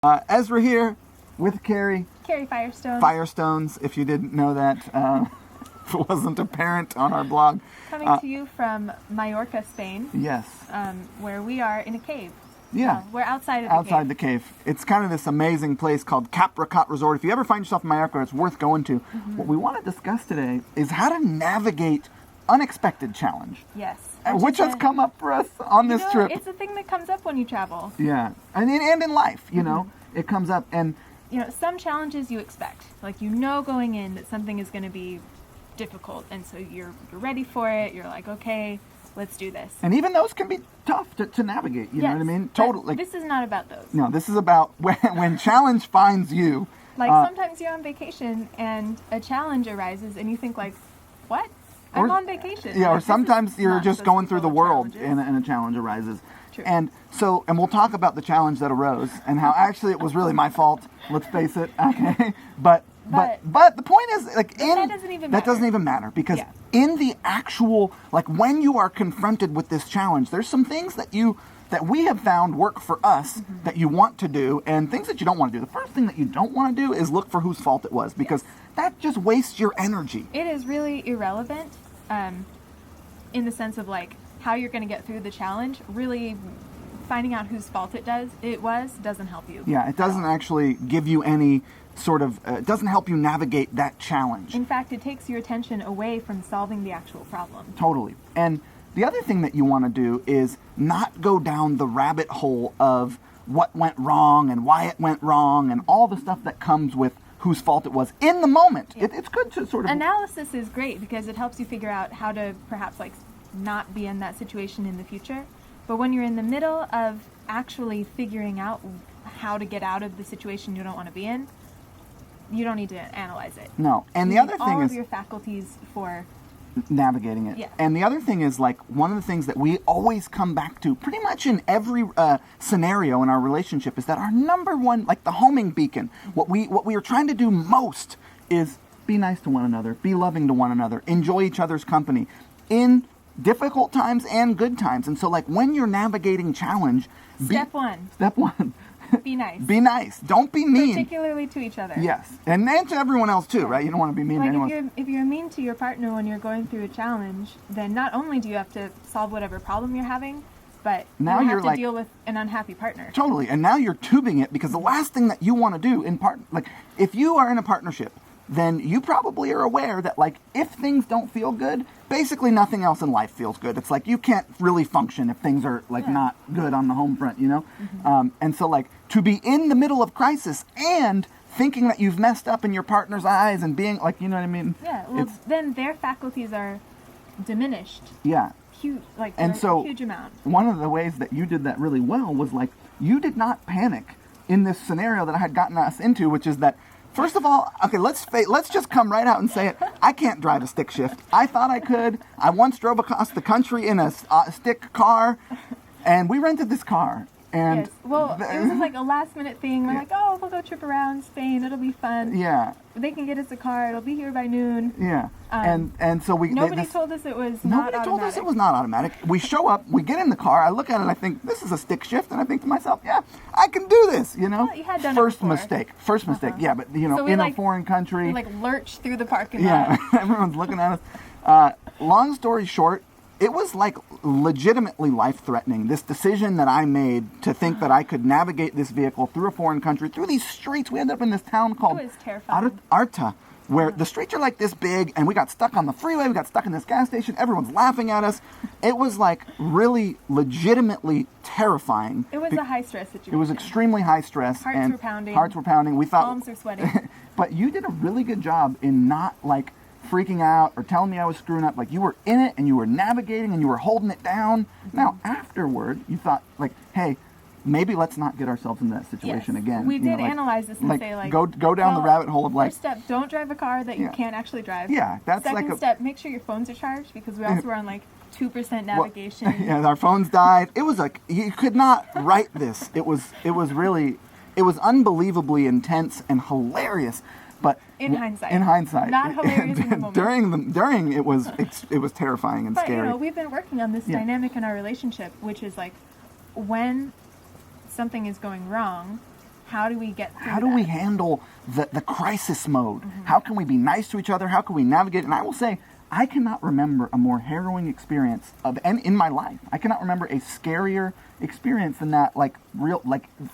Ezra here with Carrie. Carrie Firestone. Firestones, if you didn't know that, if it wasn't apparent on our blog. Coming to you from Mallorca, Spain. Yes. Where we are in a cave. Yeah. We're outside of outside the cave. It's kind of this amazing place called Capricat Resort. If you ever find yourself in Mallorca, it's worth going to. Mm-hmm. What we want to discuss today is how to navigate unexpected challenge. Yes. Which has come up for us on this trip. It's a thing that comes up when you travel. Yeah. And in life, you know, it comes up. And some challenges you expect. Like, going in that something is going to be difficult. And so you're ready for it. You're like, okay, let's do this. And even those can be tough to navigate. You know what I mean? Totally. This is not about those. No, this is about when challenge finds you. Like, sometimes you're on vacation and a challenge arises and you think, like, what? I'm on vacation. Yeah, or sometimes you're just going through the world and a challenge arises. True. And we'll talk about the challenge that arose and how actually it was really my fault. Let's face it. Okay. But the point is, like, that doesn't even matter because in the actual, like, when you are confronted with this challenge, there's some things that we have found work for us that you want to do and things that you don't want to do. The first thing that you don't want to do is look for whose fault it was because that just wastes your energy. It is really irrelevant in the sense of, like, how you're going to get through the challenge. Really finding out whose fault it was doesn't help you. Yeah, it doesn't actually give you any sort of, it doesn't help you navigate that challenge. In fact, it takes your attention away from solving the actual problem. Totally. And the other thing that you want to do is not go down the rabbit hole of what went wrong and why it went wrong and all the stuff that comes with whose fault it was in the moment. Yeah. It's good to sort of... Analysis is great because it helps you figure out how to perhaps, like, not be in that situation in the future. But when you're in the middle of actually figuring out how to get out of the situation you don't want to be in, you don't need to analyze it. No. And the other thing all is... of your faculties for... navigating it. Yeah. And the other thing is, like, one of the things that we always come back to pretty much in every scenario in our relationship is that our number one, like the homing beacon, what we are trying to do most is be nice to one another, be loving to one another, enjoy each other's company in difficult times and good times. And so, like, when you're navigating challenge, Step one. Be nice. Be nice. Don't be mean. Particularly to each other. Yes. And to everyone else too, right? You don't want to be mean to anyone. If you're mean to your partner when you're going through a challenge, then not only do you have to solve whatever problem you're having, but now you you're have to deal with an unhappy partner. Totally. And now you're tubing it because the last thing that you want to do if you are in a partnership, then you probably are aware that, like, if things don't feel good, basically nothing else in life feels good. It's like you can't really function if things are, like, not good on the home front, you know? Mm-hmm. And so, like, to be in the middle of crisis and thinking that you've messed up in your partner's eyes and being, like, you know what I mean? Yeah, well, then their faculties are diminished. Yeah. Huge, like, and so a huge amount. One of the ways that you did that really well was, like, you did not panic in this scenario that I had gotten us into, which is that, first of all, okay, let's just come right out and say it. I can't drive a stick shift. I thought I could. I once drove across the country in a stick car, and we rented this car. And yes. Well, it was just like a last-minute thing. We're like, oh, we'll go trip around Spain. It'll be fun. Yeah. They can get us a car. It'll be here by noon. Yeah. And so we... Nobody told us it was not automatic. Nobody told us it was not automatic. We show up, we get in the car, I look at it, I think, this is a stick shift, and I think to myself, yeah, I can do this, you know? Well, you had done First it before. First mistake, yeah, but, you know, so in a foreign country... We, like, lurch through the parking lot. Yeah, everyone's looking at us. Long story short, it was, like, legitimately life-threatening. This decision that I made to think that I could navigate this vehicle through a foreign country, through these streets. We ended up in this town called Arta, where the streets are, like, this big, and we got stuck on the freeway, we got stuck in this gas station, everyone's laughing at us. It was, like, really legitimately terrifying. It was a high-stress situation. It was extremely high stress. Hearts were pounding. We thought... Palms are sweating. But you did a really good job in not, like, freaking out or telling me I was screwing up. Like, you were in it and you were navigating and you were holding it down. Mm-hmm. Now, afterward, you thought, like, hey, maybe let's not get ourselves in that situation again. We did analyze this and say, like, go down the rabbit hole of, like... First step, don't drive a car that you can't actually drive. Yeah, that's Second step, make sure your phones are charged because we also were on, like, 2% navigation. Well, yeah, our phones died. It was like, you could not write this. It was unbelievably intense and hilarious. But in hindsight, not hilarious in the moment. During it was terrifying and scary. But, you know, we've been working on this dynamic in our relationship, which is, like, when something is going wrong, how do we get through how do we handle the crisis mode? How can we be nice to each other? How can we navigate? And I will say, I cannot remember a more harrowing experience in my life. I cannot remember a scarier experience than that, like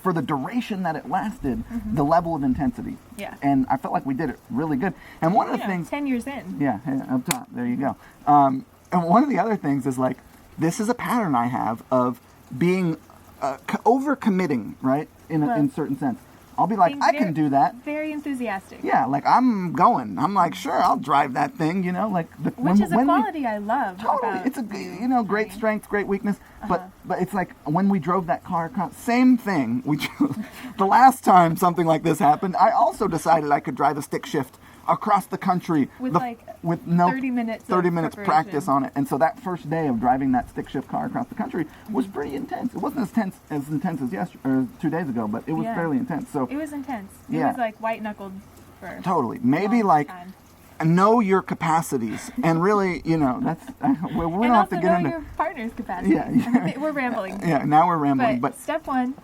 for the duration that it lasted, the level of intensity. Yeah. And I felt like we did it really good. And one of the things, 10 years in. Yeah, up top, there you go. And one of the other things is like, this is a pattern I have of being overcommitting, right? In certain sense. I'll be like, I can do that. Very enthusiastic. Yeah, like I'm going. I'm like, sure, I'll drive that thing, like which is a quality I love. Totally. It's a great strength, great weakness. But it's like when we drove that car, same thing. The last time something like this happened, I also decided I could drive a stick shift across the country with no 30 minutes practice on it. And so that first day of driving that stick shift car across the country was pretty intense. It wasn't as intense as yesterday or 2 days ago, but it was fairly intense. So it was intense. It was like white knuckled for totally. Maybe like time. Know your capacities and really, that's we don't have to get into your partner's capacity. Yeah. We're rambling. Yeah, now we're rambling. But step one,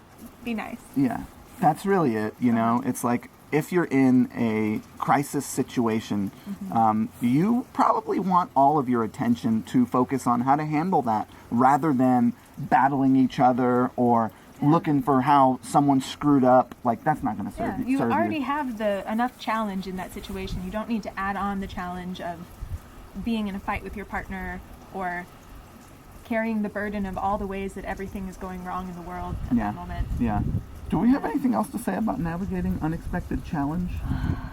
be nice. Yeah, that's really it. It's like, if you're in a crisis situation, you probably want all of your attention to focus on how to handle that rather than battling each other or looking for how someone screwed up. Like, that's not going to serve you. You already have enough challenge in that situation. You don't need to add on the challenge of being in a fight with your partner or carrying the burden of all the ways that everything is going wrong in the world at that moment. Yeah. Do we have anything else to say about navigating unexpected challenge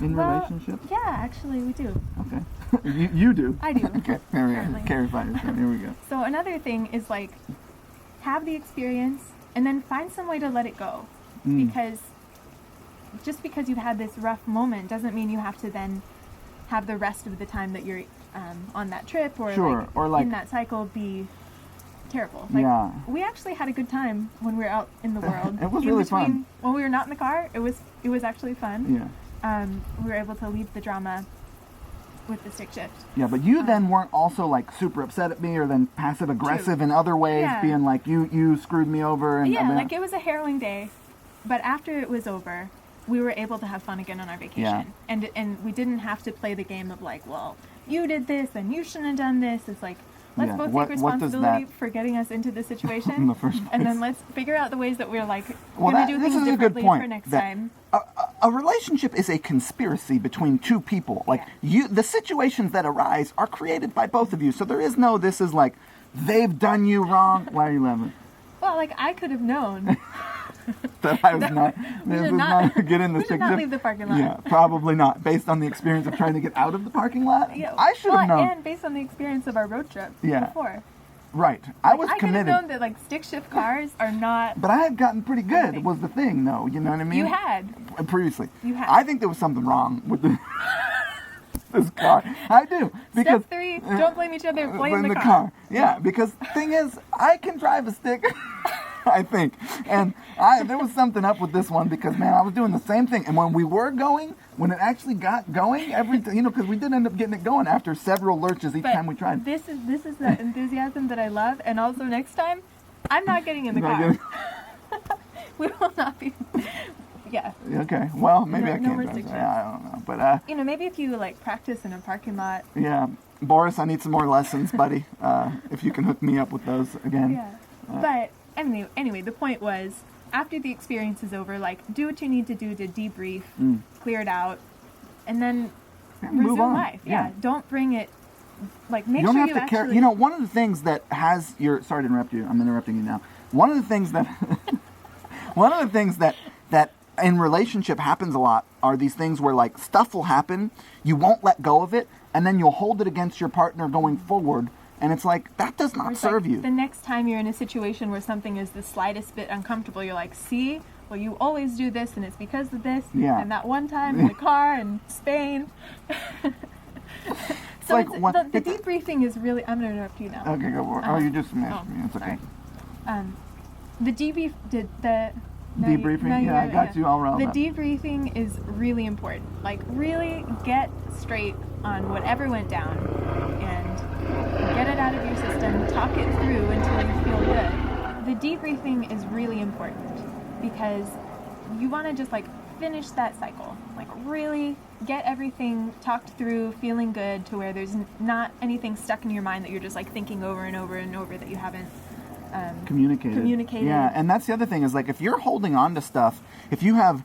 in relationships? Yeah, actually we do. Okay. you do? I do. Okay, there we go. Carry fighters. Here we go. So another thing is like, have the experience and then find some way to let it go. Because just because you've had this rough moment doesn't mean you have to then have the rest of the time that you're on that trip or in that cycle be terrible. Like, we actually had a good time when we were out in the world. It was really fun. When we were not in the car, it was actually fun. Yeah. We were able to leave the drama with the stick shift. Yeah, but you then weren't also like super upset at me or then passive aggressive in other ways, being like you screwed me over. And like it was a harrowing day, but after it was over, we were able to have fun again on our vacation. And we didn't have to play the game of like, well, you did this and you shouldn't have done this. It's like, let's both take responsibility for getting us into this situation in the first place. And then let's figure out the ways that we're like going to do things differently for next time. A relationship is a conspiracy between two people. Like the situations that arise are created by both of you. So there is no, this is like, they've done you wrong. Why are you laughing? Well, like I could have known that I was not. This was not get in the stick shift. Not leave the parking lot. Yeah, probably not. Based on the experience of trying to get out of the parking lot, I should have known. And based on the experience of our road trip before. Right. I was committed. I could have known that like stick shift cars are not. But I had gotten pretty good. Was the thing, though. You know what I mean? You had. Previously. You had. I think there was something wrong with this car. I do. Because Step 3, don't blame each other, blame the car. Yeah, because the thing is, I can drive a stick. I think. And there was something up with this one because, man, I was doing the same thing. And when we were going, when it actually got going, because we did end up getting it going after several lurches each time we tried. This is the enthusiasm that I love. And also next time, I'm not getting in the car. We will not be. Yeah. Okay. Well, maybe I can't. I don't know. But maybe if you like practice in a parking lot. Yeah. Boris, I need some more lessons, buddy. If you can hook me up with those again. Yeah. But anyway, the point was, after the experience is over, like, do what you need to do to debrief, clear it out, and then move on. Life. Yeah. Don't bring it. Like, make you don't sure have you to actually. care. One of the things that has your. Sorry to interrupt you. I'm interrupting you now. One of the things that. One of the things that in relationship happens a lot are these things where like stuff will happen, you won't let go of it, and then you'll hold it against your partner going forward. And it's like, that does not serve you. The next time you're in a situation where something is the slightest bit uncomfortable, you're like, see, well, you always do this, and it's because of this. Yeah. And that one time in the car in Spain. So like the debriefing is really... I'm going to interrupt you now. Okay, go for it. You just smashed me. It's okay. The debrief... Debriefing? I got you all around. The debriefing is really important. Like, really get straight on whatever went down and get it out of your system, talk it through until you feel good. The debriefing is really important because you want to just like finish that cycle, like really get everything talked through, feeling good to where there's not anything stuck in your mind that you're just like thinking over and over and over that you haven't communicated. Yeah, and that's the other thing is like if you're holding on to stuff, if you have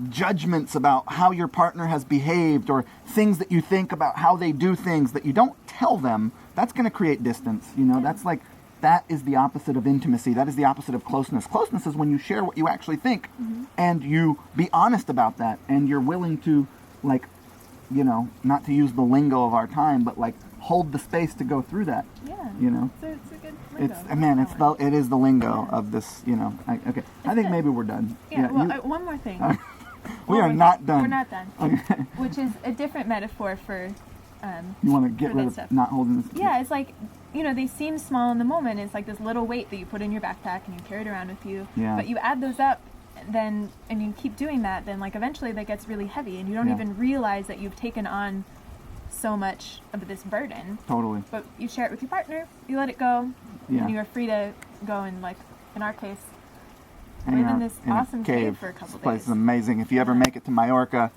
judgments about how your partner has behaved or things that you think about how they do things that you don't tell them, that's going to create distance. You know, that's like, that is the opposite of intimacy. That is the opposite of closeness. Closeness is when you share what you actually think and you be honest about that and you're willing to, like, you know, not to use the lingo of our time, but like hold the space to go through that. Yeah. You know? So it's a good lingo. It is the lingo of this, you know. Okay. I think maybe we're done. Yeah, one more thing. We are not done. We're not done. Okay. Which is a different metaphor for you want to get rid of stuff. not holding this. Yeah, it's like, you know, they seem small in the moment. It's like this little weight that you put in your backpack and you carry it around with you. Yeah. But you add those up, then, and you keep doing that, then like eventually that gets really heavy and you don't even realize that you've taken on so much of this burden. Totally. But you share it with your partner, you let it go, and you are free to go and, like, in our case, live in this awesome cave for a couple This place days. is amazing. If you ever make it to Mallorca,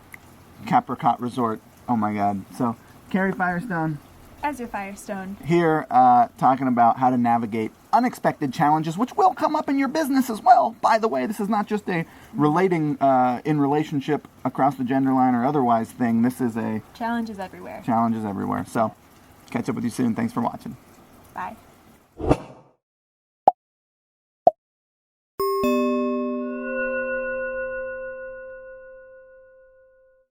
Capricot Resort, oh my God. So, Carrie Firestone As your Firestone. here talking about how to navigate unexpected challenges, which will come up in your business as well. By the way, this is not just a relating in relationship across the gender line or otherwise thing. This is a Challenges everywhere. challenges everywhere. So, catch up with you soon. Thanks for watching. Bye.